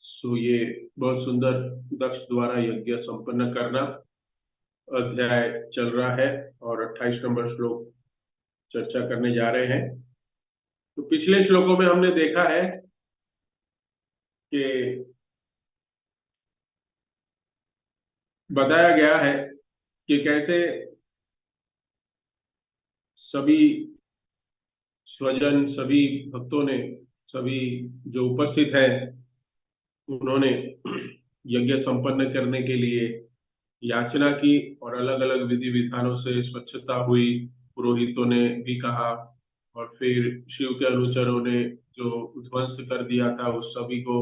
सो ये बहुत सुंदर दक्ष द्वारा यज्ञ संपन्न करना अध्याय चल रहा है और 28 नंबर श्लोक चर्चा करने जा रहे हैं। तो पिछले श्लोकों में हमने देखा है कि बताया गया है कि कैसे सभी स्वजन, सभी भक्तों ने, सभी जो उपस्थित हैं, उन्होंने यज्ञ संपन्न करने के लिए याचना की और अलग अलग विधि विधानों से स्वच्छता हुई। पुरोहितों ने भी कहा और फिर शिव के अनुचरों ने जो ध्वंस कर दिया था उस सभी को,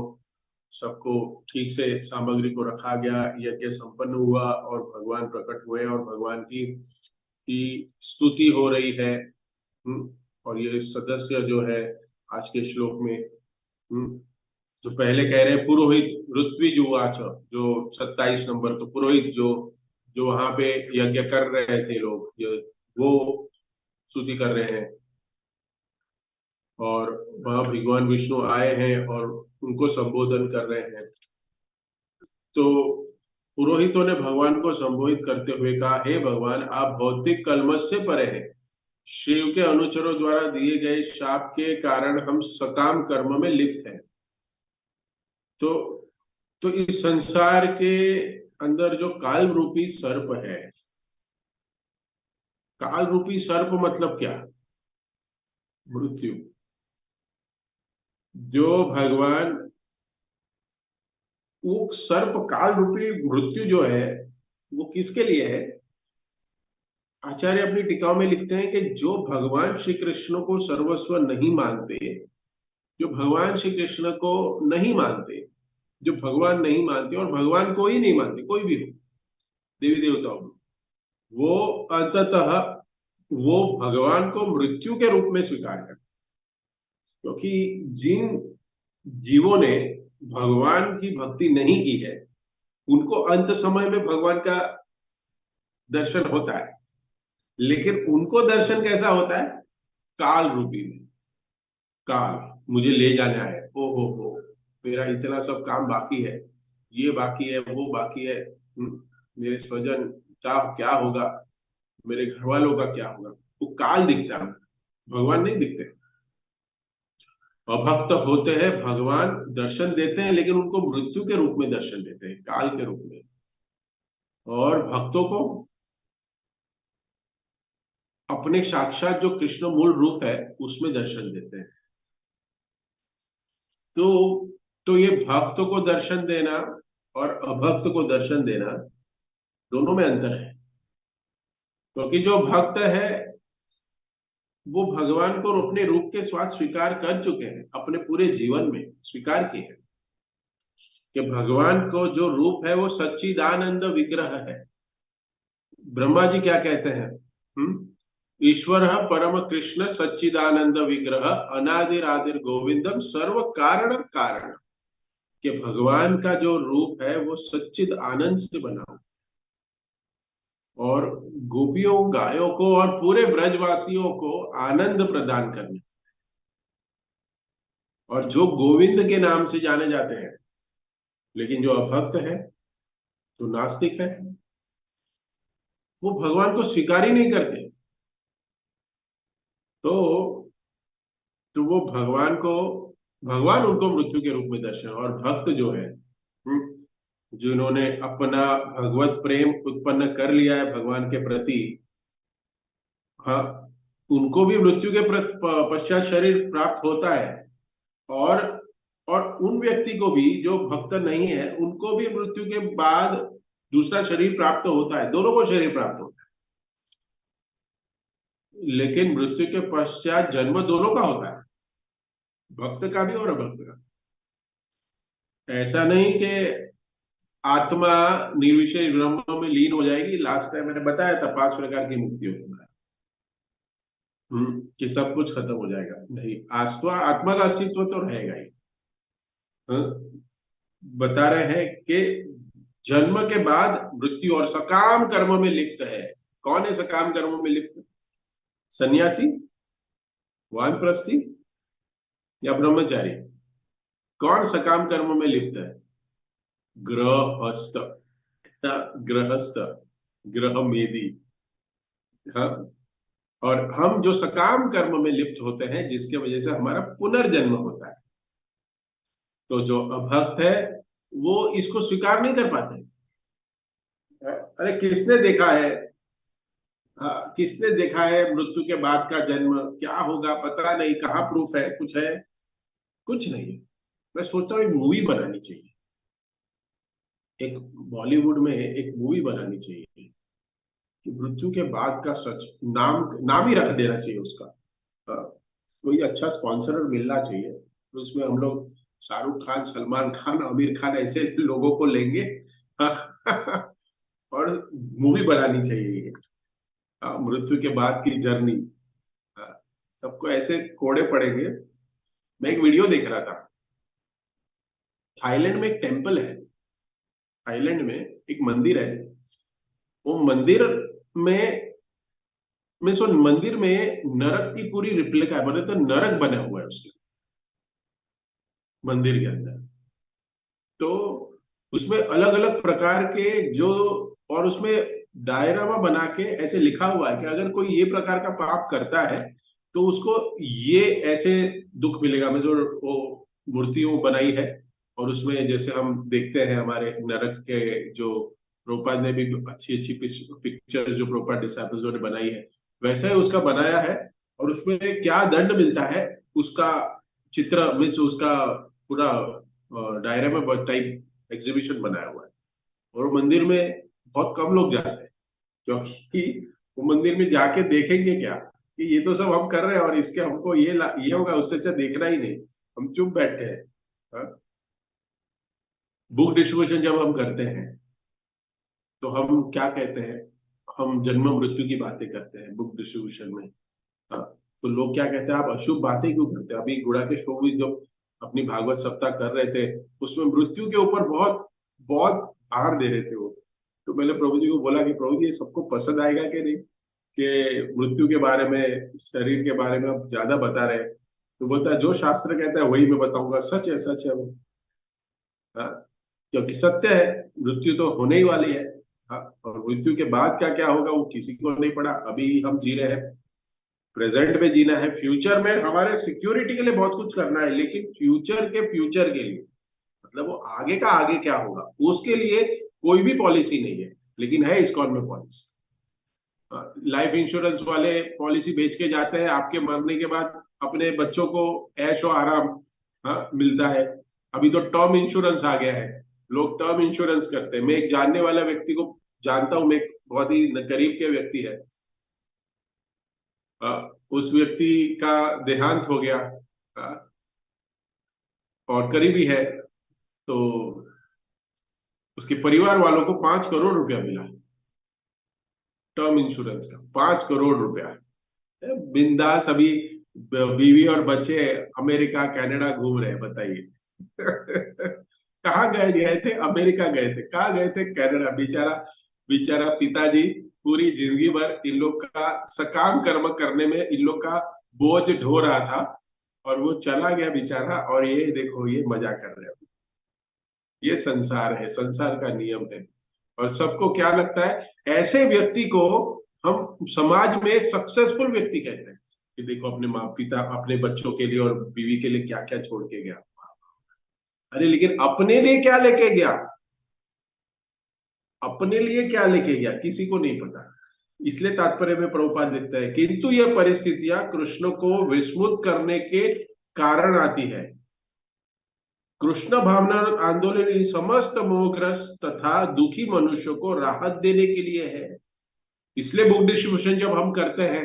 सबको ठीक से सामग्री को रखा गया, यज्ञ संपन्न हुआ और भगवान प्रकट हुए और भगवान की स्तुति हो रही है। और ये सदस्य जो है आज के श्लोक में, जो पहले कह रहे हैं पुरोहित ऋत्विज उवाच, जो 27 नंबर, तो पुरोहित जो जो वहां पे यज्ञ कर रहे थे लोग, वो स्तुति कर रहे हैं और वहां भगवान विष्णु आए हैं और उनको संबोधन कर रहे हैं। तो पुरोहितों ने भगवान को संबोधित करते हुए कहा, हे भगवान, आप भौतिक कलमश से परे हैं। शिव के अनुचरों द्वारा दिए गए शाप के कारण हम सकाम कर्म में लिप्त हैं। तो इस संसार के अंदर जो काल रूपी सर्प है, काल रूपी सर्प मतलब क्या? मृत्यु। जो भगवान, वो सर्प काल रूपी मृत्यु जो है वो किसके लिए है? आचार्य अपनी टीकाओं में लिखते हैं कि जो भगवान श्री कृष्ण को सर्वस्व नहीं मानते, जो भगवान श्री कृष्ण को नहीं मानते, जो भगवान नहीं मानते और भगवान को ही नहीं मानते, कोई भी हो, देवी देवताओं में, वो अंततः वो भगवान को मृत्यु के रूप में स्वीकार करते। क्योंकि जिन जीवों ने भगवान की भक्ति नहीं की है, उनको अंत समय में भगवान का दर्शन होता है, लेकिन उनको दर्शन कैसा होता है? काल रूपी में। काल मुझे ले जाना है, ओ हो, मेरा इतना सब काम बाकी है, ये बाकी है, वो बाकी है, मेरे स्वजन क्या क्या होगा, मेरे घर वालों का क्या होगा, वो काल दिखता है, भगवान नहीं दिखते। अभक्त होते हैं, भगवान दर्शन देते हैं, लेकिन उनको मृत्यु के रूप में दर्शन देते हैं, काल के रूप में। और भक्तों को अपने साक्षात जो कृष्ण मूल रूप है उसमें दर्शन देते हैं। तो ये भक्त को दर्शन देना और अभक्त को दर्शन देना, दोनों में अंतर है। क्योंकि जो भक्त है वो भगवान को अपने रूप के स्वाद स्वीकार कर चुके हैं, अपने पूरे जीवन में स्वीकार किए हैं कि भगवान को जो रूप है वो सच्चिदानंद विग्रह है। ब्रह्मा जी क्या कहते हैं? ईश्वर परम कृष्ण सच्चिदानंद विग्रह अनादिरादिर गोविंदम सर्व कारण कारण, कि भगवान का जो रूप है वो सच्चिद आनंद से बना हुआ और गोपियों, गायों को और पूरे ब्रजवासियों को आनंद प्रदान करने, और जो गोविंद के नाम से जाने जाते हैं। लेकिन जो अभक्त है, जो नास्तिक है, वो भगवान को स्वीकार ही नहीं करते। तो वो भगवान उनको मृत्यु के रूप में दर्शन, और भक्त जो है, जिन्होंने अपना भगवत प्रेम उत्पन्न कर लिया है भगवान के प्रति, हाँ, उनको भी मृत्यु के पश्चात शरीर प्राप्त होता है। और उन व्यक्ति को भी जो भक्त नहीं है, उनको भी मृत्यु के बाद दूसरा शरीर प्राप्त होता है, दोनों को शरीर प्राप्त होता है। लेकिन मृत्यु के पश्चात जन्म दोनों का होता है, भक्त का भी और अभक्त का। ऐसा नहीं कि आत्मा निर्विशेष ब्रह्म में लीन हो जाएगी। लास्ट टाइम मैंने बताया था 5 प्रकार की मुक्तियों के बारे में, कि सब कुछ खत्म हो जाएगा। नहीं, आत्मा का अस्तित्व तो रहेगा ही। बता रहे हैं कि जन्म के बाद मृत्यु और सकाम कर्म में लिप्त है। कौन है सकाम कर्म में लिप्त? सन्यासी, वानप्रस्थी या ब्रह्मचारी? कौन सकाम कर्म में लिप्त है? गृहस्थ। गृहस्थ, गृह मेदी। हाँ। और हम जो सकाम कर्म में लिप्त होते हैं जिसके वजह से हमारा पुनर्जन्म होता है, तो जो अभक्त है वो इसको स्वीकार नहीं कर पाते। अरे किसने देखा है? हाँ, किसने देखा है मृत्यु के बाद का जन्म क्या होगा? पता नहीं, कहाँ प्रूफ है? कुछ है? कुछ नहीं है। मैं सोचता हूँ एक मूवी बनानी चाहिए, एक बॉलीवुड में एक मूवी बनानी चाहिए कि मृत्यु के बाद का सच। नाम नाम ही रख देना चाहिए उसका। हाँ, कोई अच्छा स्पॉन्सर मिलना चाहिए, तो उसमें हम लोग शाहरुख खान, सलमान खान, आमिर खान ऐसे लोगों को लेंगे। हाँ, और मूवी बनानी चाहिए। हाँ, मृत्यु के बाद की जर्नी। हाँ, सबको ऐसे कोड़े पड़ेंगे। मैं एक वीडियो देख रहा था, थाईलैंड में एक टेम्पल है, थाईलैंड में एक मंदिर है। वो मंदिर में, मैं सुन, मंदिर में नरक की पूरी रिप्लिका है, बोले तो नरक बना हुआ है उसके मंदिर के अंदर। तो उसमें अलग अलग प्रकार के जो, और उसमें डायरामा बना के ऐसे लिखा हुआ है कि अगर कोई ये प्रकार का पाप करता है तो उसको ये ऐसे दुख मिलेगा। मैं जो वो मूर्तियों बनाई है, और उसमें जैसे हम देखते हैं हमारे नरक के जो प्रोपाद ने भी अच्छी अच्छी पिक्चर्स जो प्रोपाद डिसाइपल्स ने बनाई है, वैसा ही उसका बनाया है। और उसमें क्या दंड मिलता है उसका चित्र, मीन्स उसका पूरा डायरामा टाइप एग्जीबिशन बनाया हुआ है। और वो मंदिर में बहुत कम लोग जाते हैं, क्योंकि वो मंदिर में जाके देखेंगे क्या कि ये तो सब हम कर रहे हैं और इसके हमको ये होगा, उससे अच्छा देखना ही नहीं। हम चुप बैठे हैं। हाँ? बुक डिस्ट्रीब्यूशन जब हम करते हैं तो हम क्या कहते हैं? हम जन्म मृत्यु की बातें करते हैं बुक डिस्ट्रीब्यूशन में। हाँ, तो लोग क्या कहते हैं, आप अशुभ बातें क्यों करते हैं? अभी गुड़ा के शो में जो अपनी भागवत सप्ताह कर रहे थे, उसमें मृत्यु के ऊपर बहुत बहुत भार दे रहे थे वो। तो मैंने प्रभु जी को बोला कि प्रभु जी ये सबको पसंद आएगा कि नहीं, कि मृत्यु के बारे में, शरीर के बारे में आप ज्यादा बता रहे हैं। तो बोलता है जो शास्त्र कहता है वही मैं बताऊंगा, सच है, सच है वो। हाँ, क्योंकि सत्य है, मृत्यु तो होने ही वाली है। हाँ, और मृत्यु के बाद क्या क्या होगा वो किसी को नहीं पड़ा। अभी हम जी रहे हैं, प्रेजेंट में जीना है, फ्यूचर में हमारे सिक्योरिटी के लिए बहुत कुछ करना है, लेकिन फ्यूचर के लिए, मतलब वो आगे का आगे क्या होगा उसके लिए कोई भी पॉलिसी नहीं है। लेकिन है इस्कॉन में पॉलिसी। लाइफ इंश्योरेंस वाले पॉलिसी बेच के जाते हैं, आपके मरने के बाद अपने बच्चों को ऐश और आराम, हाँ, मिलता है। अभी तो टर्म इंश्योरेंस आ गया है, लोग टर्म इंश्योरेंस करते हैं। मैं एक जानने वाला व्यक्ति को जानता हूँ, मैं एक बहुत ही करीब के व्यक्ति है। उस व्यक्ति का देहांत हो गया, और करीबी है, तो उसके परिवार वालों को 5 करोड़ रुपया मिला, टर्म इंश्योरेंस का 5 करोड़ रुपया। बिंदास अभी बीवी और बच्चे अमेरिका कनाडा घूम रहे हैं, बताइए। कहाँ गए गए थे? अमेरिका गए थे। कहाँ गए थे? कनाडा। बेचारा, बेचारा पिताजी पूरी जिंदगी भर इन लोग का सकाम कर्म करने में इन लोग का बोझ ढो रहा था, और वो चला गया बेचारा, और ये देखो ये मजा कर रहे हो। ये संसार है, संसार का नियम है। और सबको क्या लगता है, ऐसे व्यक्ति को हम समाज में सक्सेसफुल व्यक्ति कहते हैं कि देखो अपने माँ पिता, अपने बच्चों के लिए और बीवी के लिए क्या क्या छोड़ के गया। अरे लेकिन अपने लिए क्या लेके गया? अपने लिए क्या लेके गया किसी को नहीं पता। इसलिए तात्पर्य में प्रभुपाद लिखता है, किंतु यह परिस्थितियां कृष्ण को विस्मृत करने के कारण आती है। कृष्ण भावना आंदोलन इन समस्त मोहग्रस्त तथा दुखी मनुष्य को राहत देने के लिए है। इसलिए बुक डिस्ट्रीब्यूशन जब हम करते हैं,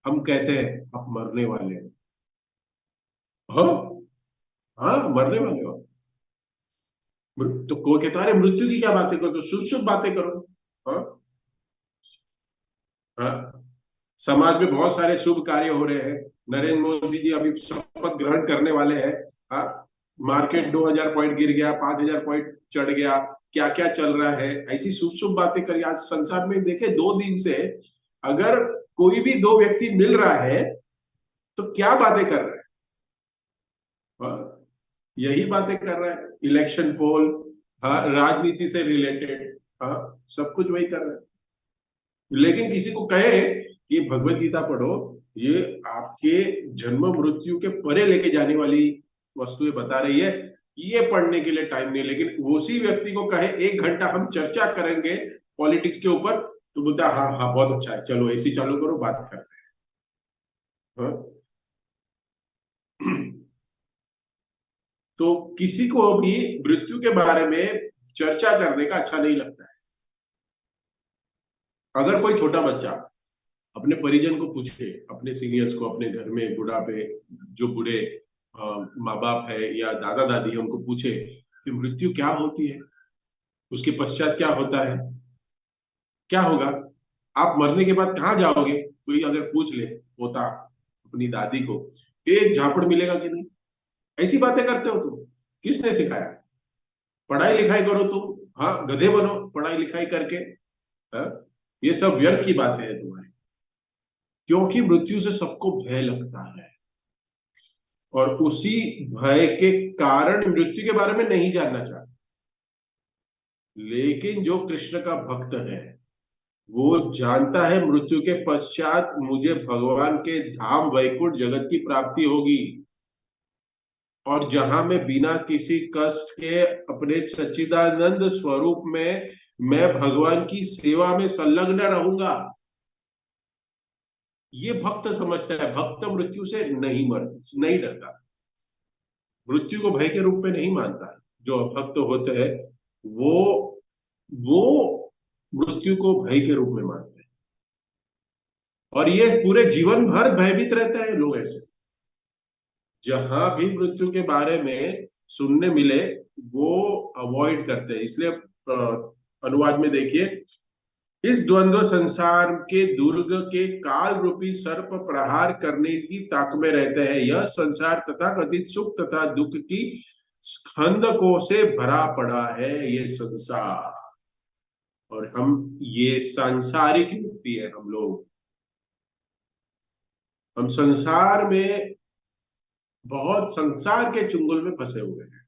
हम कहते हैं आप मरने वाले हैं। हाँ, हाँ, मरने वाले हो। तो कोई कहता है अरे मृत्यु की क्या बातें करो, तो शुभ शुभ बातें करो। हाँ, हाँ, समाज में बहुत सारे शुभ कार्य हो रहे हैं। नरेंद्र मोदी जी अभी शपथ ग्रहण करने वाले हैं। हाँ, मार्केट 2000 पॉइंट गिर गया, 5000 पॉइंट चढ़ गया, क्या क्या चल रहा है, ऐसी शुभ शुभ बातें करिए। आज संसार में देखे 2 दिन से, अगर कोई भी 2 व्यक्ति मिल रहा है तो क्या बातें कर रहे हैं। हाँ, यही बातें कर रहा है, इलेक्शन पोल, हाँ, राजनीति से रिलेटेड, हाँ, सब कुछ वही कर रहा है। लेकिन किसी को कहे कि भगवत गीता पढ़ो, ये आपके जन्म मृत्यु के परे लेके जाने वाली वस्तुएं बता रही है, ये पढ़ने के लिए टाइम नहीं। लेकिन उसी व्यक्ति को कहे 1 घंटा हम चर्चा करेंगे पॉलिटिक्स के ऊपर, तो बोलता हाँ हाँ बहुत अच्छा है, चलो एसी चालू करो, बात करते हैं। हाँ? तो किसी को भी मृत्यु के बारे में चर्चा करने का अच्छा नहीं लगता है। अगर कोई छोटा बच्चा अपने परिजन को पूछे, अपने सीनियर्स को, अपने घर में बुढ़ापे, जो बूढ़े माँ बाप है या दादा दादी है, उनको पूछे कि मृत्यु क्या होती है, उसके पश्चात क्या होता है, क्या होगा, आप मरने के बाद कहाँ जाओगे, कोई अगर पूछ ले पोता अपनी दादी को, एक झापड़ मिलेगा कि नहीं। ऐसी बातें करते हो तुम, किसने सिखाया? पढ़ाई लिखाई करो तुम, हाँ, गधे बनो पढ़ाई लिखाई करके। हाँ? ये सब व्यर्थ की बातें हैं तुम्हारी, क्योंकि मृत्यु से सबको भय लगता है, और उसी भय के कारण मृत्यु के बारे में नहीं जानना चाहते। लेकिन जो कृष्ण का भक्त है, वो जानता है मृत्यु के पश्चात मुझे भगवान के धाम वैकुंठ जगत की प्राप्ति होगी, और जहां मैं बिना किसी कष्ट के अपने सच्चिदानंद स्वरूप में मैं भगवान की सेवा में संलग्न रहूंगा। ये भक्त समझता है, भक्त मृत्यु से नहीं डरता, मृत्यु को भय के रूप में नहीं मानता। जो अभक्त होते हैं, वो वो मृत्यु को भय के रूप में मानते हैं, और ये पूरे जीवन भर भयभीत रहते हैं लोग ऐसे। जहां भी मृत्यु के बारे में सुनने मिले, वो अवॉइड करते हैं। इसलिए अनुवाद में देखिए, इस द्वंद्व संसार के दुर्ग के काल रूपी सर्प प्रहार करने की ताक में रहते हैं। यह संसार तथा कथित सुख तथा दुख की स्कंदकों से भरा पड़ा है, ये संसार। और हम ये सांसारिक व्यक्ति है, हम लोग, हम संसार में बहुत संसार के चुंगल में फंसे हुए हैं।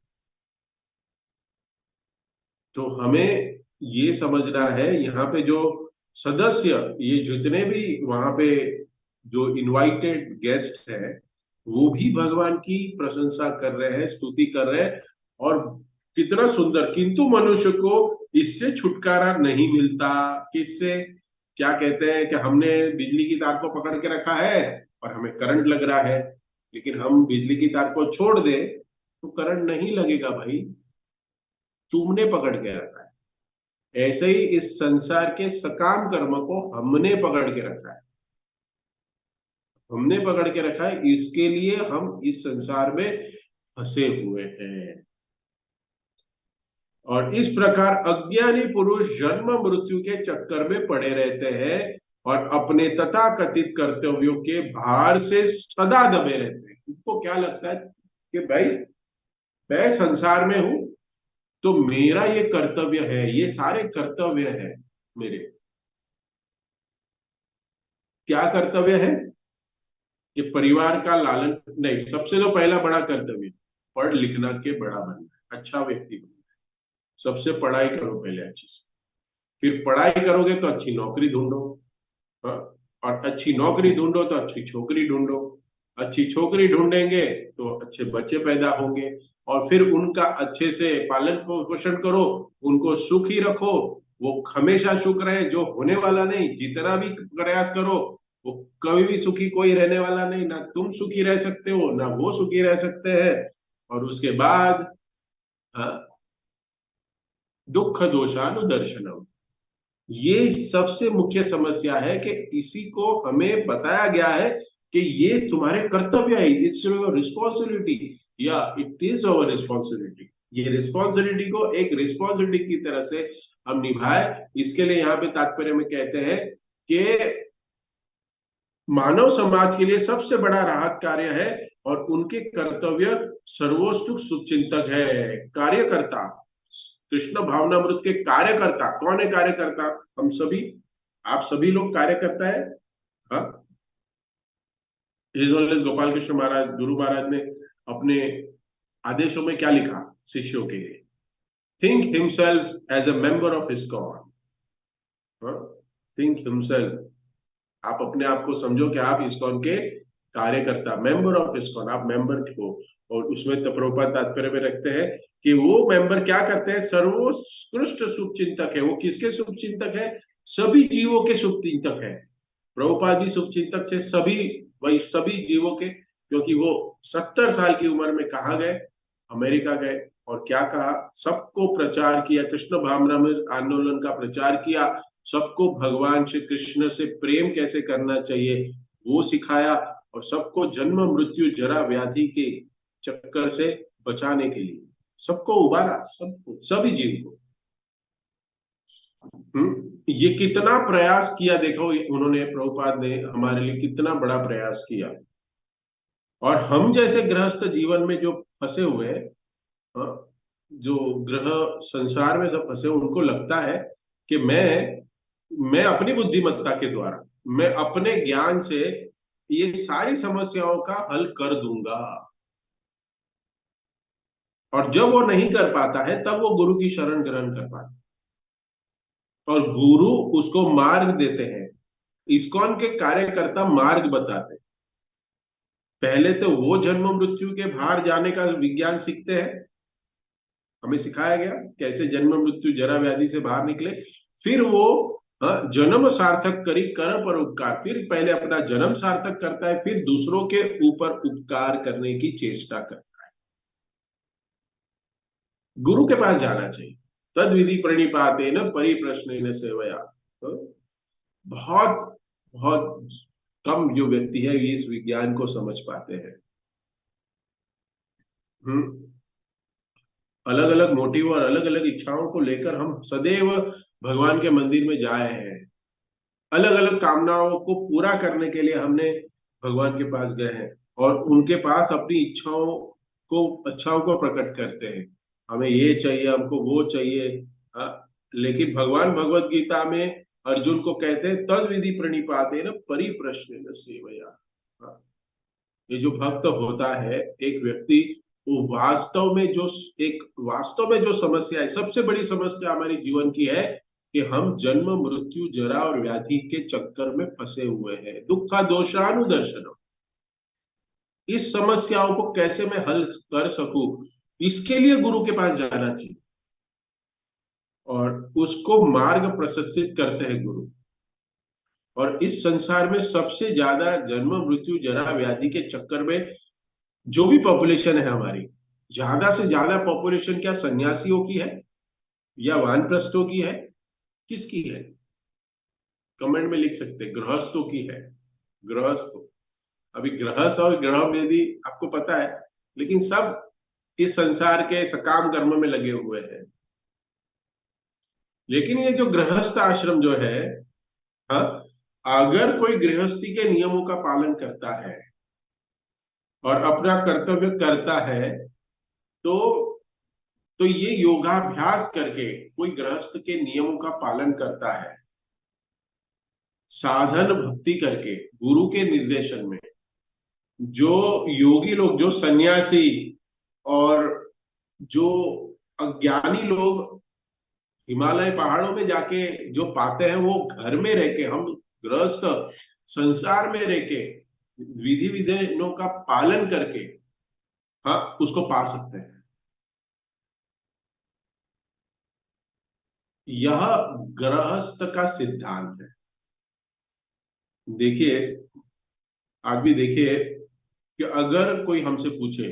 तो हमें ये समझना है, यहाँ पे जो सदस्य, ये जितने भी वहां पे जो इनवाइटेड गेस्ट है, वो भी भगवान की प्रशंसा कर रहे हैं, स्तुति कर रहे हैं। और कितना सुंदर, किंतु मनुष्य को इससे छुटकारा नहीं मिलता। किससे? क्या कहते हैं कि हमने बिजली की तार को पकड़ के रखा है और हमें करंट लग रहा है, लेकिन हम बिजली की तार को छोड़ दे तो करंट नहीं लगेगा भाई, तुमने पकड़ के रखा है। ऐसे ही इस संसार के सकाम कर्म को हमने पकड़ के रखा है, हमने पकड़ के रखा है, इसके लिए हम इस संसार में फंसे हुए हैं। और इस प्रकार अज्ञानी पुरुष जन्म मृत्यु के चक्कर में पड़े रहते हैं, और अपने तथाकथित कर्तव्यों के भार से सदा दबे रहते हैं। उनको क्या लगता है कि भाई मैं संसार में हूं, तो मेरा ये कर्तव्य है, ये सारे कर्तव्य है मेरे। क्या कर्तव्य है? कि परिवार का लालन, नहीं, सबसे तो पहला बड़ा कर्तव्य पढ़ लिखना के बड़ा बनना, अच्छा व्यक्ति बनना। सबसे पढ़ाई करो पहले अच्छी से, फिर पढ़ाई करोगे तो अच्छी नौकरी ढूंढो, हाँ? और अच्छी नौकरी ढूंढो तो अच्छी छोकरी ढूंढो, अच्छी छोकरी ढूंढेंगे तो अच्छे बच्चे पैदा होंगे, और फिर उनका अच्छे से पालन पोषण करो, उनको सुखी रखो, वो हमेशा सुख रहे, जो होने वाला नहीं। जितना भी प्रयास करो, वो कभी भी सुखी कोई रहने वाला नहीं, ना तुम सुखी रह सकते हो ना वो सुखी रह सकते हैं। और उसके बाद, हाँ, दुख दोषानुदर्शनम, ये सबसे मुख्य समस्या है कि इसी को हमें बताया गया है कि ये तुम्हारे कर्तव्य है, इट्स योर रिस्पॉन्सिबिलिटी, या इट इज अवर रिस्पॉन्सिबिलिटी। ये रिस्पॉन्सिबिलिटी को एक रिस्पॉन्सिबिलिटी की तरह से हम निभाए। इसके लिए यहाँ पे तात्पर्य में कहते हैं कि मानव समाज के लिए सबसे बड़ा राहत कार्य है, और उनके कर्तव्य सर्वोत्तुक शुभचिंतक है, कार्यकर्ता। कृष्ण भावनामृत के कार्यकर्ता कौन है? कार्यकर्ता हम सभी, आप सभी लोग कार्यकर्ता है। हाँ, हिज ऑनरेस गोपाल कृष्ण महाराज, गुरु महाराज ने अपने आदेशों में क्या लिखा शिष्यों के लिए? Think himself as a member of ISKCON. Think himself, आप अपने आप को समझो कि आप इस्कॉन के कार्यकर्ता, मेंबर ऑफ इस्कॉन, आप मेंबर हो। और उसमें तो प्रभुपाद तात्पर्य में रखते हैं कि वो मेंबर क्या करते हैं? सर्वोत्कृष्ट शुभचिंतक है। वो किसके शुभचिंतक है? सभी जीवों के शुभचिंतक है। प्रभुपाद जी शुभचिंतक थे सभी, वही सभी जीवों के, क्योंकि वो 70 साल की उम्र में कहाँ गए? अमेरिका गए। और क्या कहा? सबको प्रचार किया, कृष्ण भावनामृत आंदोलन का प्रचार किया, सबको भगवान श्री कृष्ण से प्रेम कैसे करना चाहिए वो सिखाया, और सबको जन्म मृत्यु जरा व्याधि के चक्कर से बचाने के लिए सबको उबारा, सबको, सभी जीव को। ये कितना प्रयास किया देखो, उन्होंने, प्रभुपाद ने हमारे लिए कितना बड़ा प्रयास किया। और हम जैसे गृहस्थ जीवन में जो फंसे हुए हैं, जो ग्रह संसार में सब फंसे, उनको लगता है कि मैं अपनी बुद्धिमत्ता के द्वारा, मैं अपने ज्ञान से ये सारी समस्याओं का हल कर दूंगा। और जब वो नहीं कर पाता है तब वो गुरु की शरण ग्रहण कर पाता है, और गुरु उसको मार्ग देते हैं। इस्कॉन के कार्यकर्ता मार्ग बताते हैं। पहले तो वो जन्म मृत्यु के बाहर जाने का विज्ञान सीखते हैं, हमें सिखाया गया कैसे जन्म मृत्यु जरा व्याधि से बाहर निकले। फिर वो जन्म सार्थक करी कर पर उपकार, फिर पहले अपना जन्म सार्थक करता है, फिर दूसरों के ऊपर उपकार करने की चेष्टा करता है। गुरु के पास जाना चाहिए। तद विधि प्रणिपाते न परिप्रश्न सेवया। तो बहुत बहुत कम जो व्यक्ति है ये इस विज्ञान को समझ पाते हैं। अलग अलग मोटिव और अलग अलग इच्छाओं को लेकर हम सदैव भगवान के मंदिर में जाए हैं। अलग अलग कामनाओं को पूरा करने के लिए हमने भगवान के पास गए हैं, और उनके पास अपनी इच्छाओं को प्रकट करते हैं। हमें ये चाहिए, हमको वो चाहिए। लेकिन भगवान भगवत गीता में अर्जुन को कहते हैं तद विधि प्रणिपाते न परिप्रश्न सेवया। ये जो भक्त होता है एक व्यक्ति, वो वास्तव में जो समस्या है, सबसे बड़ी समस्या हमारी जीवन की है कि हम जन्म मृत्यु जरा और व्याधि के चक्कर में फंसे हुए हैं। दुखा दोषानुदर्शनम, इस समस्याओं को कैसे मैं हल कर सकूं, इसके लिए गुरु के पास जाना चाहिए। और उसको मार्ग प्रशंसित करते हैं गुरु। और इस संसार में सबसे ज्यादा जन्म मृत्यु जरा व्याधि के चक्कर में जो भी पॉपुलेशन है हमारी, ज्यादा से ज्यादा पॉपुलेशन क्या सन्यासियों की है या वानप्रस्थों की है? किसकी है? कमेंट में लिख सकते हैं। गृहस्थों की है। गृहस्थ, अभी गृहस्थ और ग्रह वेदी आपको पता है, लेकिन सब इस संसार के सकाम कर्म में लगे हुए हैं। लेकिन ये जो गृहस्थ आश्रम जो है, हाँ, अगर कोई गृहस्थी के नियमों का पालन करता है और अपना कर्तव्य करता है, तो ये योगाभ्यास करके कोई गृहस्थ के नियमों का पालन करता है, साधन भक्ति करके गुरु के निर्देशन में, जो योगी लोग, जो सन्यासी और जो अज्ञानी लोग हिमालय पहाड़ों में जाके जो पाते हैं, वो घर में रह के, हम गृहस्थ संसार में रह के विधि विधानों का पालन करके, हाँ, उसको पा सकते हैं। यह गृहस्थ का सिद्धांत है। देखिए, आज भी देखिए कि अगर कोई हमसे पूछे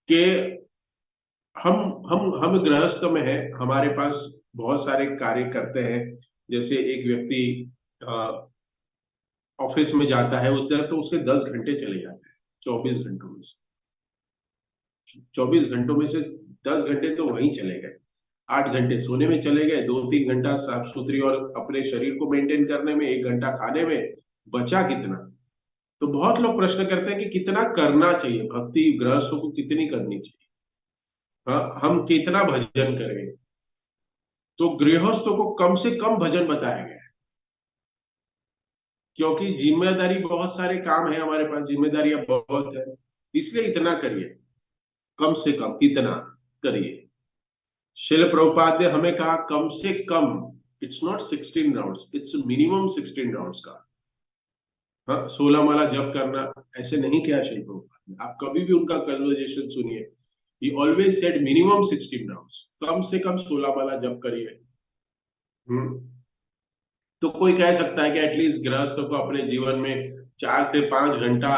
कि हम गृहस्थ में हैं, हमारे पास बहुत सारे कार्य करते हैं, जैसे एक व्यक्ति ऑफिस में जाता है, उससे तो उसके 10 घंटे चले जाते हैं 24 घंटों में से। 24 घंटों में से 10 घंटे तो वहीं चले गए, 8 घंटे सोने में चले गए, 2-3 घंटा साफ सुथरी और अपने शरीर को मेंटेन करने में, 1 घंटा खाने में, बचा कितना? तो बहुत लोग प्रश्न करते हैं कि कितना करना चाहिए भक्ति, गृहस्थों को कितनी करनी चाहिए, हाँ, हम कितना भजन करें? तो गृहस्थों को कम से कम भजन बताया गया है, क्योंकि जिम्मेदारी, बहुत सारे काम है हमारे पास, जिम्मेदारियां बहुत है। इसलिए इतना करिए, कम से कम इतना करिए। शिल प्रभुपाद ने हमें कहा कम से कम, it's not 16 rounds, it's minimum 16 rounds का। हाँ, 16 माला जप करना ऐसे नहीं किया शिल प्रभुपाद ने। आप कभी भी उनका कन्वर्जेशन सुनिए, he always said minimum 16 rounds, कम से कम 16 माला जप करिए। तो कोई कह सकता है कि एटलीस्ट गृहस्थ को अपने जीवन में 4 से 5 घंटा,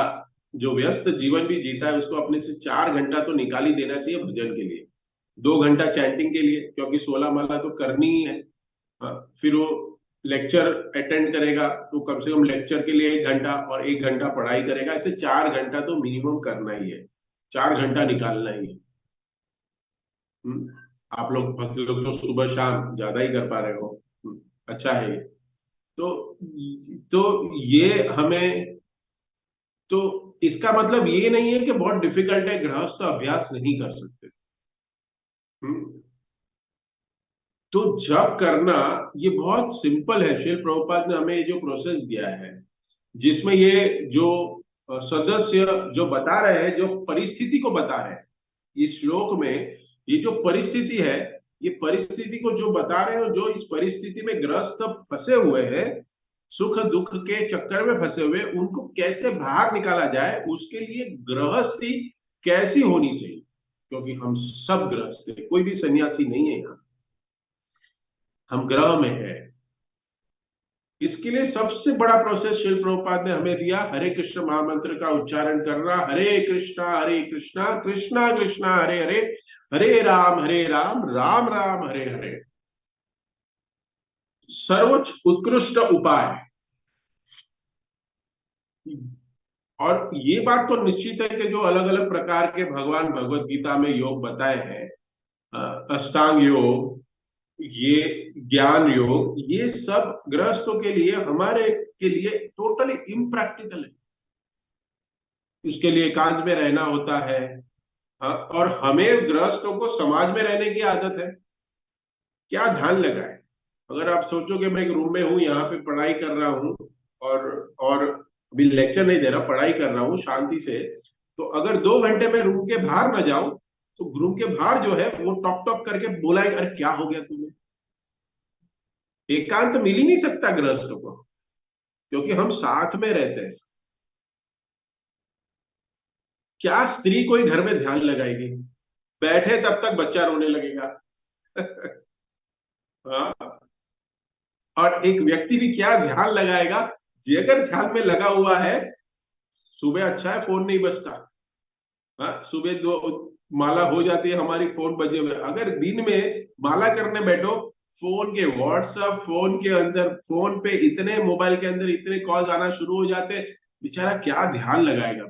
जो व्यस्त जीवन भी जीता है उसको अपने से 4 घंटा तो निकाल ही देना चाहिए भजन के लिए, 2 घंटा चैंटिंग के लिए, क्योंकि 16 माला तो करनी ही है। हाँ, फिर वो लेक्चर अटेंड करेगा तो कम से कम लेक्चर के लिए 1 घंटा, और 1 घंटा पढ़ाई करेगा, ऐसे 4 घंटा तो मिनिमम करना ही है, 4 घंटा निकालना ही है। आप लोग भक्त लोग तो सुबह शाम ज्यादा ही कर पा रहे हो। अच्छा है ये। तो तो ये हमें, तो इसका मतलब ये नहीं है कि बहुत डिफिकल्ट है, गृहस्थ अभ्यास नहीं कर सकते। हम्म तो जब करना ये बहुत सिंपल है। श्रील प्रभुपाद ने हमें ये जो प्रोसेस दिया है, जिसमें ये जो सदस्य जो बता रहे हैं, जो परिस्थिति को बता रहे हैं इस श्लोक में, ये जो परिस्थिति है, ये परिस्थिति को जो बता रहे हो, जो इस परिस्थिति में ग्रस्त फंसे हुए हैं, सुख दुख के चक्कर में फंसे हुए, उनको कैसे बाहर निकाला जाए, उसके लिए गृहस्थी कैसी होनी चाहिए, क्योंकि हम सब गृहस्थ हैं, कोई भी सन्यासी नहीं है यहाँ, हम ग्रह में है। इसके लिए सबसे बड़ा प्रोसेस शिल प्रभुपाद ने हमें दिया, हरे कृष्ण महामंत्र का उच्चारण करना, हरे कृष्णा कृष्णा कृष्णा हरे हरे, हरे राम राम राम हरे हरे। सर्वोच्च उत्कृष्ट उपाय। और ये बात तो निश्चित है कि जो अलग अलग प्रकार के भगवान भगवत गीता में योग बताए हैं, अष्टांग योग, ये ज्ञान योग, ये सब गृहस्थों के लिए, हमारे के लिए टोटली इम्प्रैक्टिकल है। उसके लिए एकांत में रहना होता है। और हमें गृहस्थों को समाज में रहने की आदत है, क्या ध्यान लगाए। अगर आप सोचो कि मैं एक रूम में हूँ, यहाँ पे पढ़ाई कर रहा हूँ, और अभी लेक्चर नहीं दे रहा, पढ़ाई कर रहा हूँ शांति से, तो अगर 2 घंटे में रूम के बाहर ना जाऊं, तो रूम के बाहर जो है वो टॉक टॉक करके बुलाएगा, अरे क्या हो गया तुम्हें। एकांत मिल ही नहीं सकता गृहस्थों को, क्योंकि हम साथ में रहते हैं। क्या स्त्री कोई घर में ध्यान लगाएगी, बैठे तब तक बच्चा रोने लगेगा। हाँ, और एक व्यक्ति भी क्या ध्यान लगाएगा, जी अगर ध्यान में लगा हुआ है, सुबह अच्छा है फोन नहीं बजता। हाँ, सुबह 2 माला हो जाती है हमारी, फोन बजे हुए, अगर दिन में माला करने बैठो, फोन के व्हाट्सएप, फोन के अंदर, फोन पे इतने, मोबाइल के अंदर इतने कॉल आना शुरू हो जाते, बेचारा क्या ध्यान लगाएगा।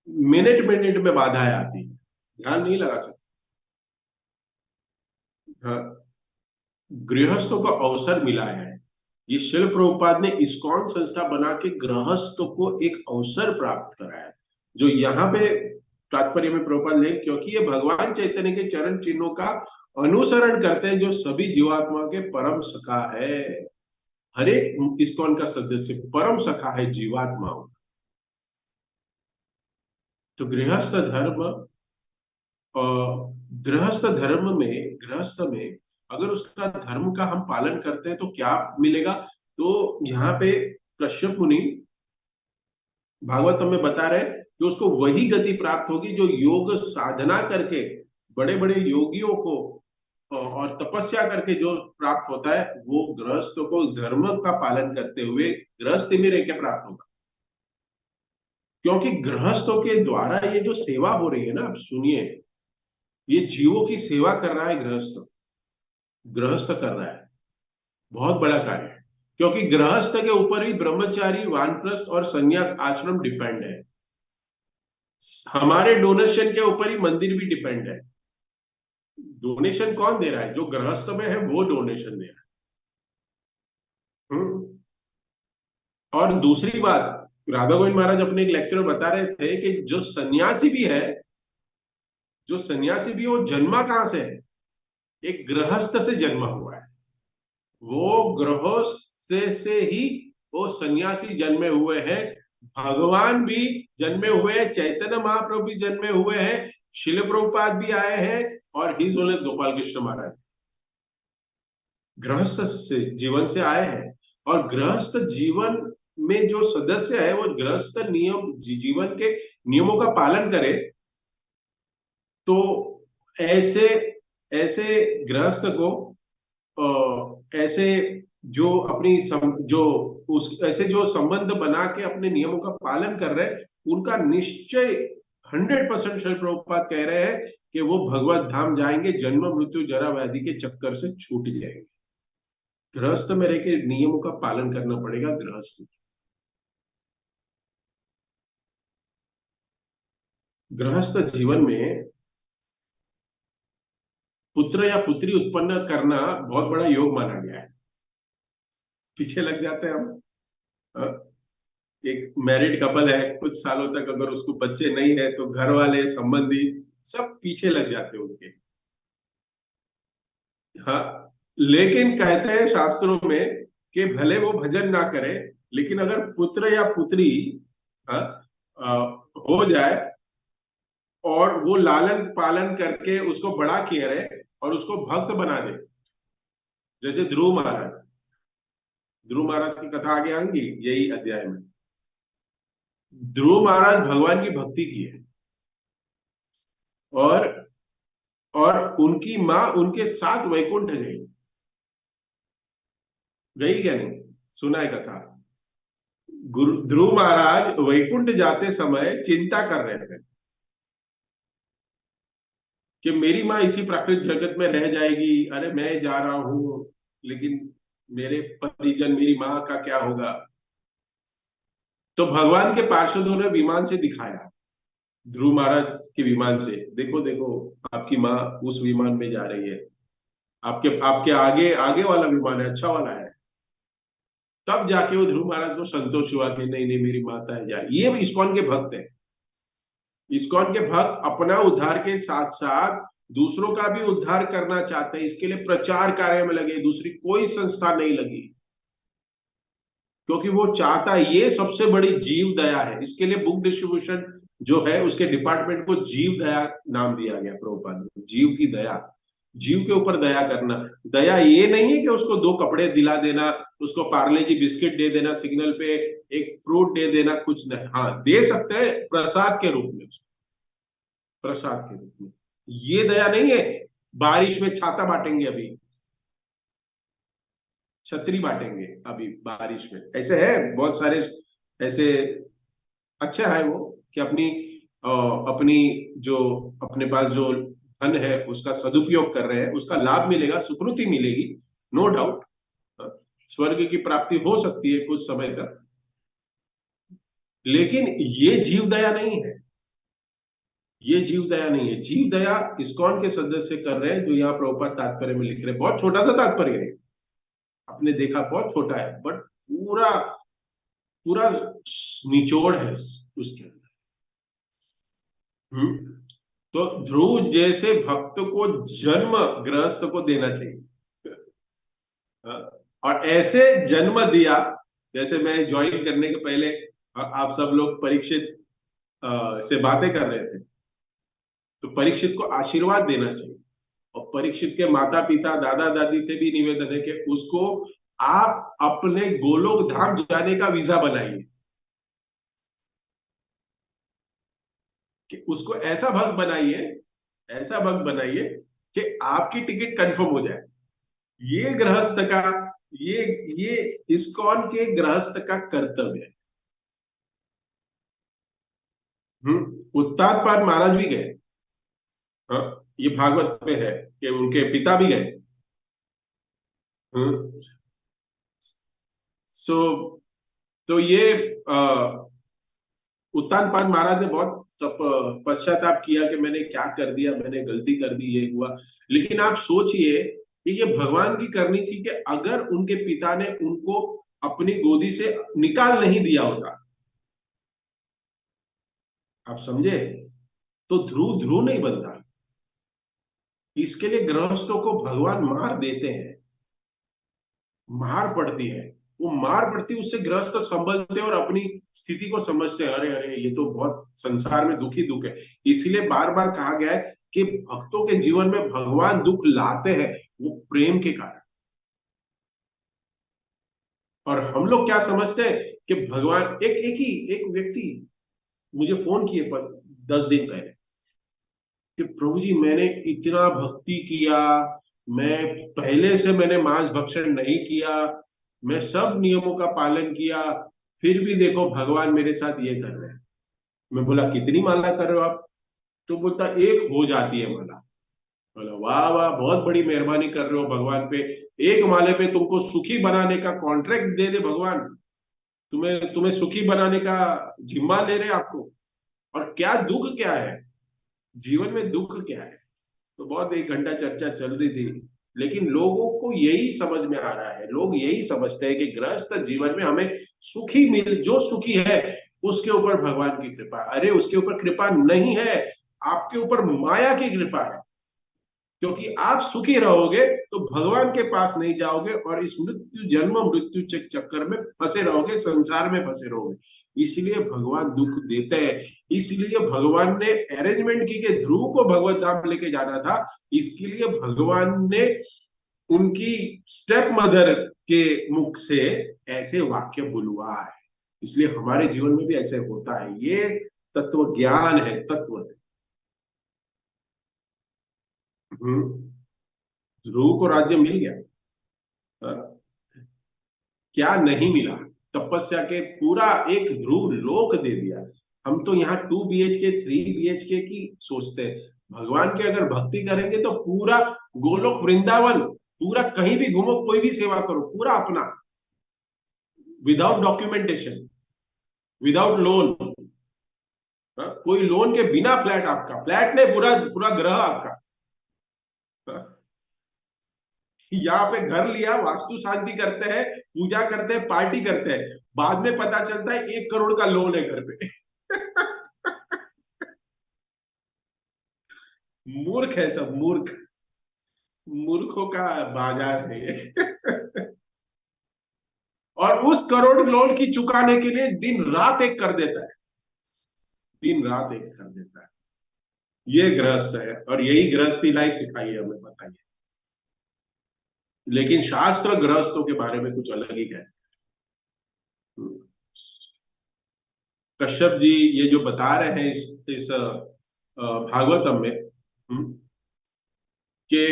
मिनट मिनट में बाधाएं आती, ध्यान नहीं लगा सकते। हाँ, गृहस्थों को अवसर मिला है, ये शिल प्रभुपाद ने इस्कॉन संस्था बना के गृहस्थों को एक अवसर प्राप्त कराया, जो यहाँ पे तात्पर्य में प्रभुपाद ने, क्योंकि ये भगवान चैतन्य के चरण चिन्हों का अनुसरण करते हैं, जो सभी जीवात्मा के परम सखा है। हर एक इस्कॉन का सदस्य परम सखा है जीवात्माओं। तो गृहस्थ धर्म, गृहस्थ धर्म में, गृहस्थ में अगर उसका धर्म का हम पालन करते हैं तो क्या मिलेगा। तो यहाँ पे कश्यप मुनि भागवतम में बता रहे कि उसको वही गति प्राप्त होगी जो योग साधना करके, बड़े बड़े योगियों को और तपस्या करके जो प्राप्त होता है, वो गृहस्थों को धर्म का पालन करते हुए गृहस्थी में रह के प्राप्त होगा। क्योंकि गृहस्थों के द्वारा ये जो सेवा हो रही है ना, आप सुनिए, ये जीवों की सेवा कर रहा है गृहस्थ, गृहस्थ कर रहा है, बहुत बड़ा कार्य है। क्योंकि गृहस्थ के ऊपर ही ब्रह्मचारी, वानप्रस्थ और संन्यास आश्रम डिपेंड है। हमारे डोनेशन के ऊपर ही मंदिर भी डिपेंड है। डोनेशन कौन दे रहा है, जो गृहस्थ में है वो डोनेशन दे रहा है। और दूसरी बात, राधा गोविंद महाराज अपने एक लेक्चर में बता रहे थे कि जो सन्यासी भी है, जो सन्यासी भी, वो जन्मा कहां से है, एक गृहस्थ से जन्मा हुआ है। वो गृहस्थ से ही वो सन्यासी जन्मे हुए हैं, भगवान भी जन्मे हुए हैं, चैतन्य महाप्रभु भी जन्मे हुए हैं, शिल प्रभुपाद भी आए हैं, और हिज होनेस गोपाल कृष्ण महाराज गृहस्थ से जीवन से आए हैं। और गृहस्थ जीवन में जो सदस्य है वो गृहस्थ नियम जीवन के नियमों का पालन करे, तो ऐसे ऐसे गृहस्थ को ऐसे जो अपनी जो उस ऐसे जो संबंध बना के अपने नियमों का पालन कर रहे हैं, उनका निश्चय 100% शिल प्रभुपाद कह रहे हैं कि वो भगवत धाम जाएंगे, जन्म मृत्यु जरा व्याधि के चक्कर से छूट जाएंगे। गृहस्थ में रह के नियमों का पालन करना पड़ेगा गृहस्थ। गृहस्थ जीवन में पुत्र या पुत्री उत्पन्न करना बहुत बड़ा योग माना गया है। पीछे लग जाते हैं हम। एक मैरिड कपल है, कुछ सालों तक अगर उसको बच्चे नहीं है तो घर वाले संबंधी सब पीछे लग जाते हैं उनके। हाँ, लेकिन कहते हैं शास्त्रों में कि भले वो भजन ना करे, लेकिन अगर पुत्र या पुत्री हाँ, हो जाए और वो लालन पालन करके उसको बड़ा किया रहे और उसको भक्त बना दे, जैसे ध्रुव महाराज की कथा आगे आएंगी यही अध्याय में। ध्रुव महाराज भगवान की भक्ति की है, और उनकी माँ उनके साथ वैकुंठ गई। गई क्या नहीं? सुना है कथा। गुरु ध्रुव महाराज वैकुंठ जाते समय चिंता कर रहे थे कि मेरी माँ इसी प्राकृतिक जगत में रह जाएगी, अरे मैं जा रहा हूं, लेकिन मेरे परिजन, मेरी माँ का क्या होगा। तो भगवान के पार्षदों ने विमान से दिखाया, ध्रुव महाराज के विमान से, देखो देखो आपकी माँ उस विमान में जा रही है, आपके आपके आगे आगे वाला विमान है, अच्छा वाला है। तब जाके वो ध्रुव महाराज को संतोष हुआ कि नहीं नहीं, मेरी माता है जा। ये इस्कॉन के भक्त है। इस्कॉन के भक्त अपना उद्धार के साथ साथ दूसरों का भी उद्धार करना चाहते हैं, इसके लिए प्रचार कार्य में लगे, दूसरी कोई संस्था नहीं लगी, क्योंकि वो चाहता है, ये सबसे बड़ी जीव दया है। इसके लिए बुक डिस्ट्रीब्यूशन जो है उसके डिपार्टमेंट को जीव दया नाम दिया गया प्रभुपाद ने। जीव की दया, जीव के ऊपर दया करना। दया ये नहीं है कि उसको 2 कपड़े दिला देना, उसको पार्ले जी बिस्किट दे देना, सिग्नल पे एक फ्रूट दे देना, कुछ नहीं। हाँ, दे सकते हैं प्रसाद के रूप में, प्रसाद के रूप में। ये दया नहीं है बारिश में छाता बांटेंगे, अभी छतरी बांटेंगे अभी बारिश में, ऐसे है बहुत सारे ऐसे। अच्छा है वो कि अपनी जो अपने पास जो धन है उसका सदुपयोग कर रहे हैं, उसका लाभ मिलेगा, सुकृति मिलेगी, नो डाउट। स्वर्ग की प्राप्ति हो सकती है कुछ समय तक, लेकिन ये जीव दया नहीं है। ये जीव दया नहीं है। जीव दया इस्कॉन के सदस्य कर रहे हैं, जो यहाँ प्रभुपाद तात्पर्य में लिख रहे हैं। बहुत छोटा सा तात्पर्य है, आपने देखा बहुत छोटा है, बट पूरा पूरा निचोड़ है उसके अंदर। तो ध्रुव जैसे भक्त को जन्म गृहस्थ को देना चाहिए। और ऐसे जन्म दिया, जैसे मैं ज्वाइन करने के पहले आप सब लोग परीक्षित से बातें कर रहे थे, तो परीक्षित को आशीर्वाद देना चाहिए। और परीक्षित के माता पिता दादा दादी से भी निवेदन है कि उसको आप अपने गोलोक धाम जाने का वीजा बनाइए, कि उसको ऐसा भक्त बनाइए, ऐसा भक्त बनाइए कि आपकी टिकट कंफर्म हो जाए। ये गृहस्थ का, ये ये इस्कॉन के गृहस्थ का कर्तव्य है। उत्तानपाद महाराज भी गए। हाँ, ये भागवत में है कि उनके पिता भी गए। सो तो ये उत्तानपाद महाराज ने बहुत पश्चाताप किया कि मैंने क्या कर दिया, मैंने गलती कर दी, ये हुआ। लेकिन आप सोचिए कि ये भगवान की करनी थी कि अगर उनके पिता ने उनको अपनी गोदी से निकाल नहीं दिया होता, आप समझे, तो ध्रुव ध्रुव नहीं बनता। इसके लिए गृहस्थों को भगवान मार देते हैं, मार पड़ती है। वो मार पड़ती उससे गृहस्थ संभलते और अपनी स्थिति को समझते हैं, अरे अरे ये तो बहुत संसार में दुख ही दुख है। इसीलिए बार बार कहा गया है कि भक्तों के जीवन में भगवान दुख लाते हैं वो प्रेम के कारण। और हम लोग क्या समझते हैं कि भगवान, एक व्यक्ति मुझे फोन किए पर 10 दिन पहले कि प्रभु जी मैंने इतना भक्ति किया, मैं पहले से मैंने मांस भक्षण नहीं किया, मैं सब नियमों का पालन किया, फिर भी देखो भगवान मेरे साथ ये कर रहे हैं। मैं बोला कितनी माला कर रहे हो आप? तो बोलता एक हो जाती है माला। बोला वाह वाह, बहुत बड़ी मेहरबानी कर रहे हो भगवान पे, एक माले पे तुमको सुखी बनाने का कॉन्ट्रैक्ट दे दे भगवान, तुम्हें तुम्हें सुखी बनाने का जिम्मा ले रहे आपको। और क्या दुख क्या है, जीवन में दुख क्या है? तो बहुत 1 घंटा चर्चा चल रही थी, लेकिन लोगों को यही समझ में आ रहा है, लोग यही समझते हैं कि गृहस्थ जीवन में हमें सुखी मिल, जो सुखी है उसके ऊपर भगवान की कृपा। अरे उसके ऊपर कृपा नहीं है, आपके ऊपर माया की कृपा है। क्योंकि आप सुखी रहोगे तो भगवान के पास नहीं जाओगे और इस मृत्यु जन्म मृत्यु चक्कर में फंसे रहोगे, संसार में फंसे रहोगे। इसलिए भगवान दुख देते हैं। इसलिए भगवान ने अरेंजमेंट की कि ध्रुव को भगवत धाम लेके जाना था, इसके लिए भगवान ने उनकी स्टेप मदर के मुख से ऐसे वाक्य बुलवा है। इसलिए हमारे जीवन में भी ऐसे होता है, ये तत्व ज्ञान है, तत्व है। ध्रुव को राज्य मिल गया। हाँ? क्या नहीं मिला? तपस्या के पूरा एक ध्रुव लोक दे दिया। हम तो यहाँ 2 BHK 3 BHK की सोचते हैं। भगवान की अगर भक्ति करेंगे तो पूरा गोलोक वृंदावन, पूरा कहीं भी घूमो, कोई भी सेवा करो, पूरा अपना, विदाउट डॉक्यूमेंटेशन, विदाउट लोन। कोई लोन के बिना फ्लैट आपका, फ्लैट नहीं, पूरा पूरा ग्रह आपका। हाँ? यहाँ पे घर लिया, वास्तु शांति करते हैं, पूजा करते हैं, पार्टी करते हैं, बाद में पता चलता है 1 करोड़ का लोन है घर पे। मूर्ख है सब, मूर्ख, मूर्खों का बाजार है ये। और उस करोड़ लोन की चुकाने के लिए दिन रात एक कर देता है, दिन रात एक कर देता है। ये गृहस्थ है और यही गृहस्थी लाइफ सिखाई है हमें, बताइए। लेकिन शास्त्र गृहस्थों के बारे में कुछ अलग ही कहते हैं। कश्यप जी ये जो बता रहे हैं इस भागवतम में, कि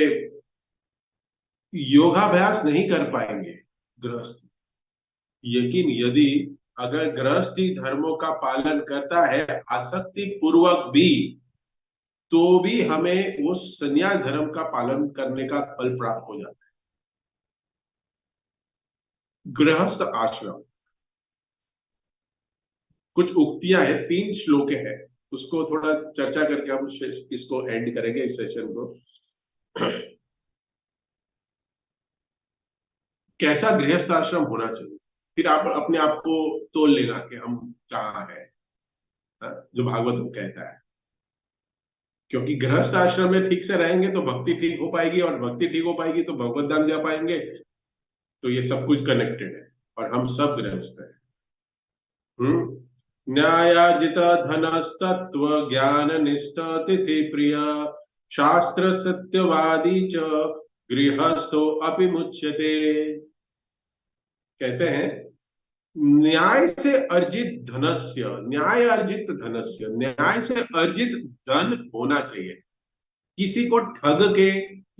योगाभ्यास नहीं कर पाएंगे गृहस्थ, लेकिन यदि अगर गृहस्थी धर्मों का पालन करता है आसक्ति पूर्वक भी, तो भी हमें वो संन्यास धर्म का पालन करने का फल प्राप्त हो जाता है। गृहस्थ आश्रम, कुछ उक्तियां हैं, 3 श्लोक है, उसको थोड़ा चर्चा करके हम इसको एंड करेंगे, इस सेशन को। कैसा गृहस्थ आश्रम होना चाहिए, फिर आप अपने आप को तोल लेना कि हम कहाँ हैं, जो भागवत कहता है। क्योंकि गृहस्थ आश्रम में ठीक से रहेंगे तो भक्ति ठीक हो पाएगी, और भक्ति ठीक हो पाएगी तो भगवत धाम जा पाएंगे। तो ये सब कुछ कनेक्टेड है, और हम सब गृहस्थ हैं। न्यायार्जित धनस्तत्व ज्ञान निष्ठ तिथि प्रिय शास्त्र सत्यवादी च गृहस्थो अपि मुच्यते। कहते हैं न्याय से अर्जित धनस्य, न्याय अर्जित धनस्य, न्याय से अर्जित धन होना चाहिए। किसी को ठग के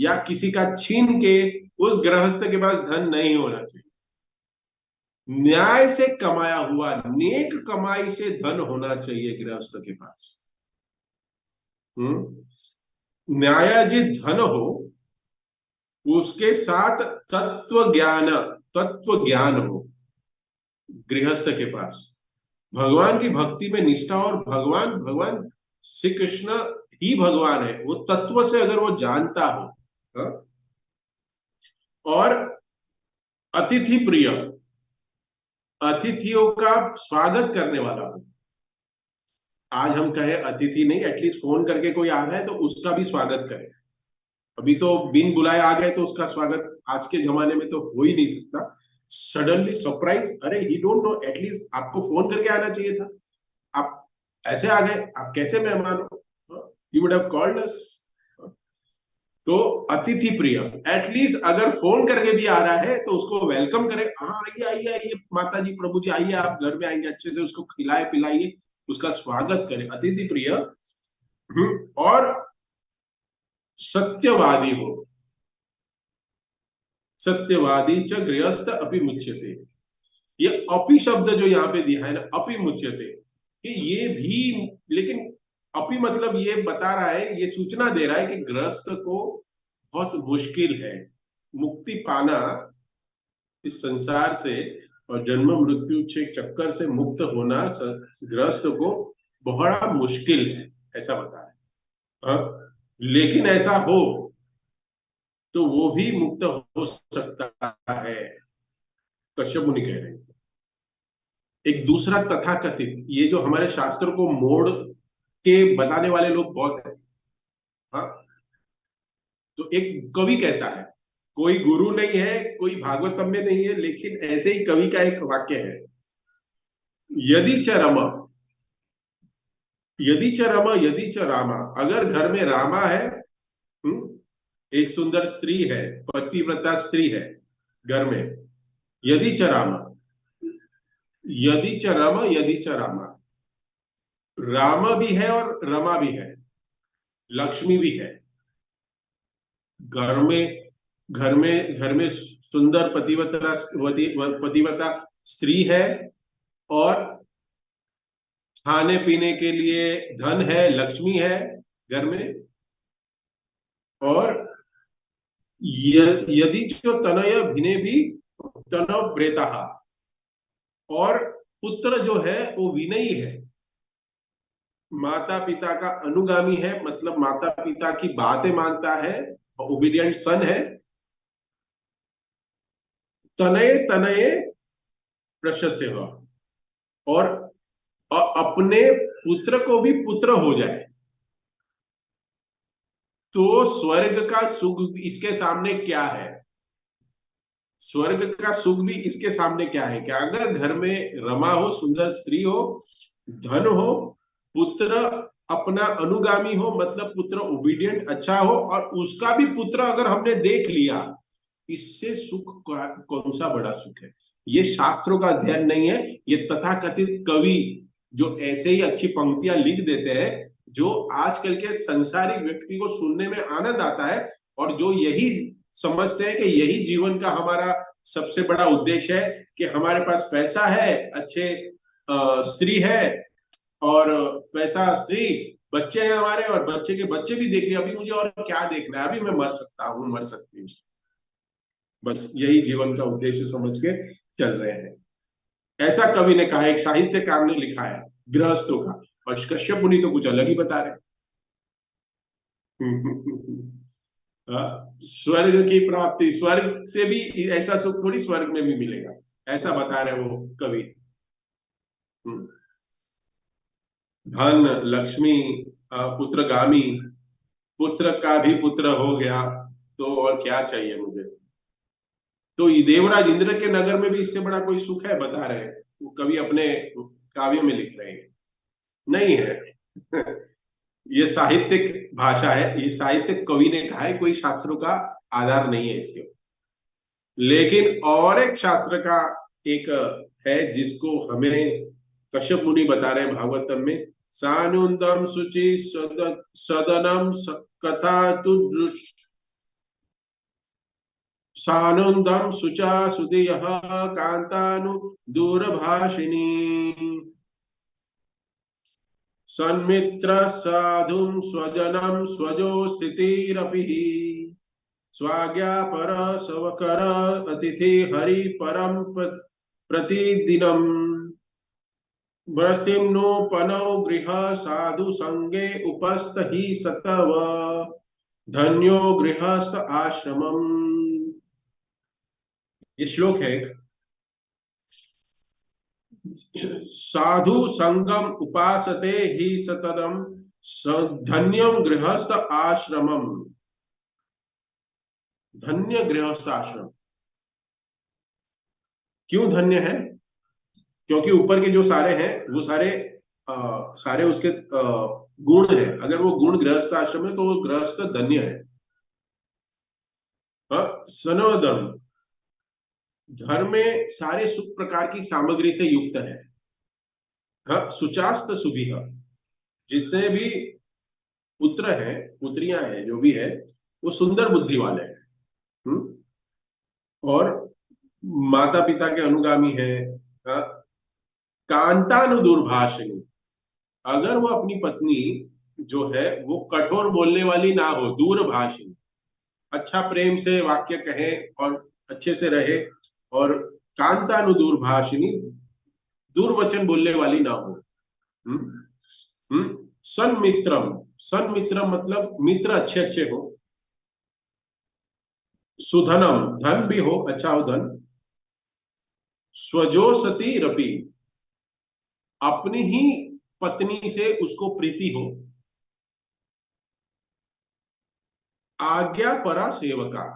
या किसी का छीन के उस गृहस्थ के पास धन नहीं होना चाहिए। न्याय से कमाया हुआ नेक कमाई से धन होना चाहिए गृहस्थ के पास। न्यायार्जित धन हो, उसके साथ तत्व ज्ञान हो गृहस्थ के पास, भगवान की भक्ति में निष्ठा, और भगवान भगवान श्री कृष्ण ही भगवान है, वो तत्व से अगर वो जानता हो, और अतिथि प्रिय, अतिथियों का स्वागत करने वाला हो। आज हम कहे अतिथि नहीं, एटलीस्ट फोन करके कोई आ रहा है तो उसका भी स्वागत करें। अभी तो बिन बुलाए आ गए तो उसका स्वागत आज के जमाने में तो हो ही नहीं सकता। सडनली सरप्राइज, अरे ही डोंट नो, एटलीस्ट आपको फोन करके आना चाहिए था, आप ऐसे आ गए, आप कैसे मेहमान हो, यू वुड हैव कॉल्ड अस। तो अतिथि प्रिय, एटलीस्ट अगर फोन करके भी आ रहा है तो उसको वेलकम करें, हाँ आइए आइए आइए माता जी प्रभु जी आइए, आप घर में आएंगे, अच्छे से उसको खिलाए पिलाइए, उसका स्वागत करें, अतिथि प्रिय। और सत्यवादी हो, सत्यवादी च गृहस्थ अपि मुच्यते। ये अपि शब्द जो यहाँ पे दिया है ना, अपि मुच्यते, कि ये भी, लेकिन अपि मतलब ये बता रहा है, ये सूचना दे रहा है कि गृहस्थ को बहुत मुश्किल है मुक्ति पाना इस संसार से, और जन्म मृत्यु के चक्कर से मुक्त होना गृहस्थ को बड़ा मुश्किल है, ऐसा बता रहे हैं। हाँ? लेकिन ऐसा हो तो वो भी मुक्त हो सकता है, कश्यप मुनि कह रहे हैं। एक दूसरा तथाकथित, ये जो हमारे शास्त्र को मोड़ के बताने वाले लोग बहुत हैं। हाँ, तो एक कवि कहता है, कोई गुरु नहीं है, कोई भागवतम में नहीं है, लेकिन ऐसे ही कवि का एक वाक्य है, यदि च रमा, यदि च रमा यदि च रामा, अगर घर में रामा है, एक सुंदर स्त्री है, पतिव्रता स्त्री है घर में, यदि च रामा, यदि च रमा यदि च रामा, राम भी है और रमा भी है, लक्ष्मी भी है घर में, घर में सुंदर पतिव्रता स्त्री है, और खाने पीने के लिए धन है, लक्ष्मी है घर में, और यदि जो तनय भिने भी तनव प्रेता, और पुत्र जो है वो विनयी है, माता पिता का अनुगामी है, मतलब माता पिता की बातें मानता है, ओबीडियंट सन है, तनये तनये प्रशत्य हो, और अपने पुत्र को भी पुत्र हो जाए, तो स्वर्ग का सुख इसके सामने क्या है, स्वर्ग का सुख भी इसके सामने क्या है, कि अगर घर में रमा हो, सुंदर स्त्री हो, धन हो, पुत्र अपना अनुगामी हो, मतलब पुत्र ओबीडियंट अच्छा हो, और उसका भी पुत्र अगर हमने देख लिया, इससे सुख कौन सा बड़ा सुख है। ये शास्त्रों का अध्ययन नहीं है, ये तथाकथित कवि जो ऐसे ही अच्छी पंक्तियां लिख देते हैं, जो आजकल के संसारिक व्यक्ति को सुनने में आनंद आता है, और जो यही समझते हैं कि यही जीवन का हमारा सबसे बड़ा उद्देश्य है, कि हमारे पास पैसा है, अच्छे स्त्री है, और पैसा स्त्री, बच्चे हैं हमारे, और बच्चे के बच्चे भी देख लिया, अभी मुझे और क्या देखना है, अभी मैं मर सकता हूँ, मर सकती हूँ, बस यही जीवन का उद्देश्य समझ के चल रहे हैं। ऐसा कवि ने कहा, एक साहित्यकार ने लिखा है गृहस्थों का, और कश्यप मुनि तो कुछ अलग ही बता रहे हैं। स्वर्ग की प्राप्ति, स्वर्ग से भी ऐसा सुख थोड़ी स्वर्ग में भी मिलेगा, ऐसा बता रहे वो कवि। धन, लक्ष्मी, पुत्रगामी, पुत्र का भी पुत्र हो गया, तो और क्या चाहिए मुझे। तो ये देवराज इंद्र के नगर में भी इससे बड़ा कोई सुख है, बता रहे हैं वो कवि अपने काव्यों में लिख रहे हैं, नहीं है। ये साहित्यिक भाषा है, ये साहित्यिक कवि ने कहा है, कोई शास्त्रों का आधार नहीं है इसके। लेकिन और एक शास्त्र का एक है जिसको हमें कश्यप मुनि बता रहे हैं भागवतम में, सानुन्दम शुचि सदनम कथा तु सानुन्दम शुचा सुदेय कांतानु दूरभाषिणी, सन्मित्र साधुं स्वजनम स्वजो स्थितिरपि, स्वाज्ञापर सवकर अतिथि हरि परम प्रतिदिनम, वृष्टिम्नोपनौ गृह साधु संगे उपस्थ ही सतव, धन्यो गृहस्थ आश्रमम। ये श्लोक है एक, साधु संगम उपासते ही सततम, धन्यम गृहस्थ आश्रमम, धन्य गृहस्थ आश्रम। क्यों धन्य है? क्योंकि ऊपर के जो सारे हैं वो सारे सारे उसके गुण है। अगर वो गुण गृहस्थ आश्रम है तो वो गृहस्थ धन्य है। सनोदम, घर में सारे सुख प्रकार की सामग्री से युक्त है। हाँ, सुचास्त सुभिह, जितने भी पुत्र हैं, पुत्रियां हैं, जो भी है, वो सुंदर बुद्धि वाले हैं। और माता पिता के अनुगामी है। हाँ, कांतानुदुर्भाषिणी, अगर वो अपनी पत्नी जो है वो कठोर बोलने वाली ना हो, दूरभाषिणी, अच्छा प्रेम से वाक्य कहे और अच्छे से रहे, और कांतानुदुर्भाषिणी, दुर्वचन बोलने वाली ना हो। हम्म सन्मित्रम, सन्मित्रम मतलब मित्र अच्छे अच्छे हो। सुधनम, धन भी हो, अच्छा हो धन। स्वजोसती रपि, अपनी ही पत्नी से उसको प्रीति हो। आज्ञा परा सेवका,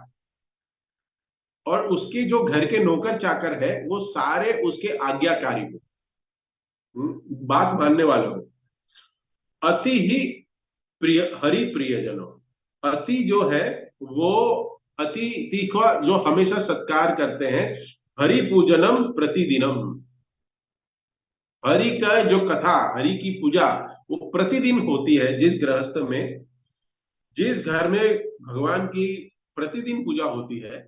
और उसके जो घर के नौकर चाकर है वो सारे उसके आज्ञाकारी हो, बात मानने वाले हो। अति ही प्रिय, हरि प्रियजनों, अति जो है वो अति तीखा, जो हमेशा सत्कार करते हैं। हरि पूजनम प्रतिदिनम, हरि का जो कथा, हरि की पूजा वो प्रतिदिन होती है। जिस गृहस्थ में, जिस घर में भगवान की प्रतिदिन पूजा होती है,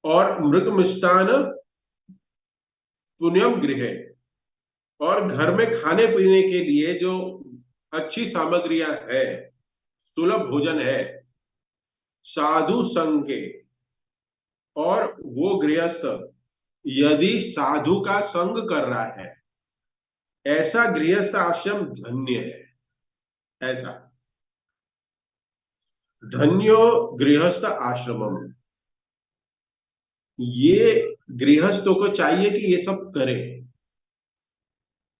और मृग मिष्टान पुण्यम गृह, और घर में खाने पीने के लिए जो अच्छी सामग्रियां है, सुलभ भोजन है, साधु संग के, और वो गृहस्थ यदि साधु का संग कर रहा है, ऐसा गृहस्थ आश्रम धन्य है। ऐसा धन्यो गृहस्थ आश्रमम, ये गृहस्थों को चाहिए कि ये सब करें।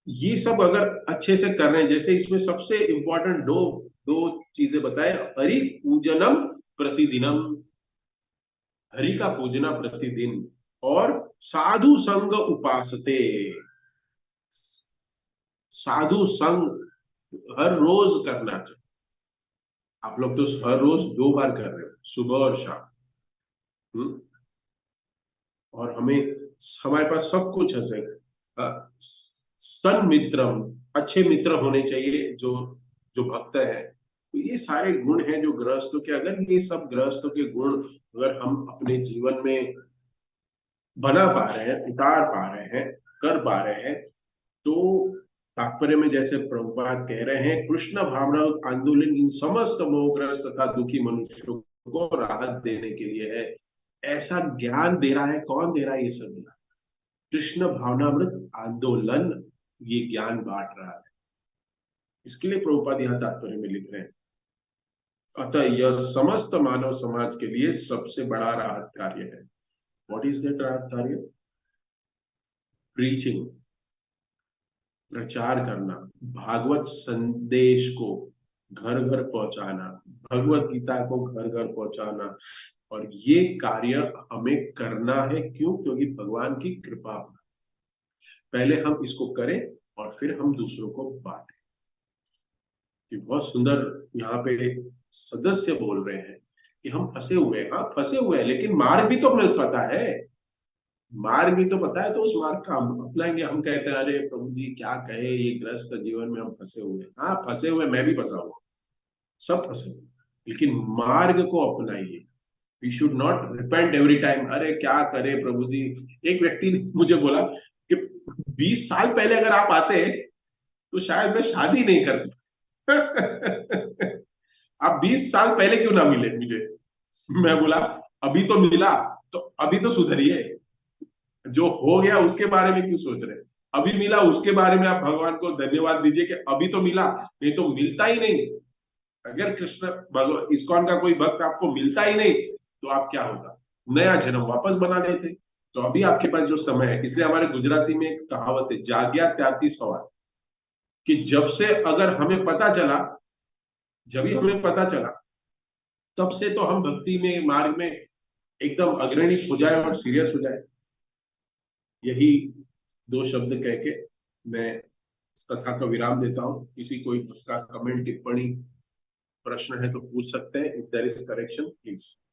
ये सब अगर अच्छे से कर रहे हैं, जैसे इसमें सबसे इंपॉर्टेंट दो दो चीजें बताए, हरि पूजनम प्रतिदिनम, हरि का पूजना प्रतिदिन, और साधु संग उपासते, साधु संग हर रोज करना चाहिए। आप लोग तो हर रोज 2 बार कर रहे हो, सुबह और शाम। हम्म? और हमारे पास सब कुछ है। सन मित्रम, अच्छे मित्र होने चाहिए जो जो भक्त है। तो ये सारे गुण हैं जो गृहस्थों के, अगर ये सब गृहस्थों के गुण अगर हम अपने जीवन में बना पा रहे हैं, उतार पा रहे हैं, कर पा रहे हैं, तो तात्पर्य में जैसे प्रभुपाद कह रहे हैं, कृष्ण भावना आंदोलन इन समस्त मोहग्रस्त तथा दुखी मनुष्यों को राहत देने के लिए है। ऐसा ज्ञान दे रहा है, कौन दे रहा है ये सब ज्ञान? कृष्ण भावनामृत आंदोलन ये ज्ञान बांट रहा है। इसके लिए प्रभुपाद यहाँ तात्पर्य में लिख रहे हैं, अतः यह समस्त मानव समाज के लिए सबसे बड़ा राहत कार्य है। व्हाट इज दैट राहत कार्य? प्रीचिंग, प्रचार करना, भागवत संदेश को घर घर पहुंचाना, भगवत गीता को घर घर पहुंचाना। और ये कार्य हमें करना है, क्यों? क्योंकि भगवान की कृपा, पहले हम इसको करें और फिर हम दूसरों को बांटें। कि बहुत सुंदर यहाँ पे सदस्य बोल रहे हैं कि हम फंसे हुए हैं। हाँ, फंसे हुए हैं, लेकिन मार्ग भी तो मिल पता है, मार्ग भी तो पता है, तो उस मार्ग का हम अपनाएंगे। हम कहते हैं अरे प्रभु जी क्या कहे, ये ग्रस्त जीवन में हम फंसे हुए हैं। हाँ फंसे हुए, मैं भी फंसा हुआ, सब फंसे हुए, लेकिन मार्ग को अपनाइए। We should not repent every time, अरे क्या करे प्रभु जी। एक व्यक्ति ने मुझे बोला कि 20 साल पहले अगर आप आते तो शायद मैं शादी नहीं करता। आप 20 साल पहले क्यों ना मिले मुझे? मैं बोला अभी तो मिला, तो अभी तो सुधरिए। जो हो गया उसके बारे में क्यों सोच रहे हैं? अभी मिला उसके बारे में आप भगवान को धन्यवाद दीजिए कि अभी तो मिला, नहीं तो मिलता ही नहीं। अगर कृष्ण भगवान इस्कॉन का कोई भक्त आपको मिलता ही नहीं, तो आप क्या होता? नया जन्म वापस बना लेते। तो अभी आपके पास जो समय है, इसलिए हमारे गुजराती में एक कहावत है, जाग्या त्याती सवाल, कि जब से अगर हमें पता चला, जब ही हमें पता चला, तब से तो हम भक्ति में, मार्ग में एकदम अग्रणी हो जाए और सीरियस हो जाए। यही दो शब्द कह के मैं इस कथा का विराम देता हूँ। किसी कोई का कमेंट, टिप्पणी, प्रश्न है तो पूछ सकते हैं। If there is correction please.